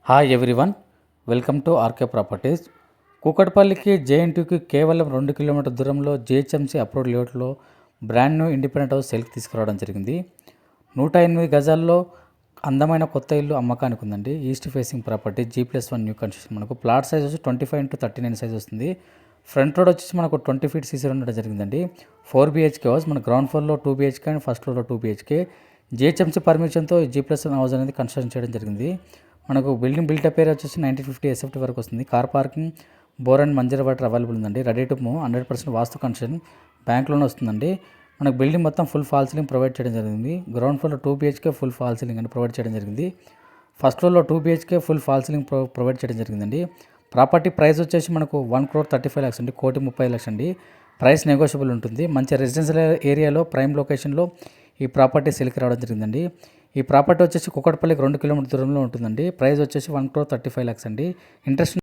Hi everyone, welcome to RK properties. కూకట్పల్లికి జేఎన్టీయూకి కేవలం 2 కిలోమీటర్ దూరంలో జిహెచ్ఎంసీ అప్రూవ్డ్ లేఅవుట్లో బ్రాండ్ న్యూ ఇండిపెండెంట్ హౌస్ సేల్కి తీసుకురావడం జరిగింది. 108 గజాల్లో అందమైన కొత్త ఇల్లు అమ్మకానికి ఉందండి. East facing property, G+1 new construction. మనకు ప్లాట్ సైజ్ వచ్చి 25x39 సైజ్ వస్తుంది. ఫ్రంట్ రోడ్ వచ్చేసి మనకు 20 ఫీట్ సీసీ ఉండడం జరిగిందండి. 4 BHK హౌస్. మన గ్రౌండ్ ఫ్లోర్లో 2 BHK అండ్ ఫస్ట్ ఫ్లోర్లో 2 BHK. జిహెచ్ఎంసీ పర్మిషన్తో G+1 హౌస్ అనేది కన్స్ట్రక్షన్ చేయడం జరిగింది. మనకు బిల్డింగ్ బిల్టప్ ఏరియా వచ్చేసి 1950 SFT వరకు వస్తుంది. Car parking, bore and Manjira water available ఉందండి. Ready to move, 100% vastu construction, bank loan వస్తుందండి. మనకు బిల్డింగ్ మొత్తం ఫుల్ ఫాల్ సీలింగ్ ప్రొవైడ్ చేయడం జరిగింది. గ్రౌండ్ ఫ్లోర్లో 2 BHK ఫుల్ ఫాల్ సీలింగ్ అని ప్రొవైడ్ చేయడం జరిగింది. ఫస్ట్ ఫ్లోర్లో 2 BHK full fall ceiling provide చేయడం జరిగిందండి. ప్రాపర్టీ ప్రైస్ వచ్చేసి మనకు 1,35 lakhs అండి, 1,30,00,000 అండి. ప్రైస్ నెగోషియబుల్ ఉంటుంది. మంచి రెసిడెన్షియల్ ఏరియాలో, ప్రైమ్ లొకేషన్లో ఈ ప్రాపర్టీ సేల్కి రావడం జరిగిందండి. ఈ ప్రాపర్టీ వచ్చేసి కూకట్పల్లికి 2 కిలోమీటర్ దూరంలో ఉంటుందండి. ప్రైస్ వచ్చేసి 1,35 lakhs అండి. ఇంట్రెస్ట్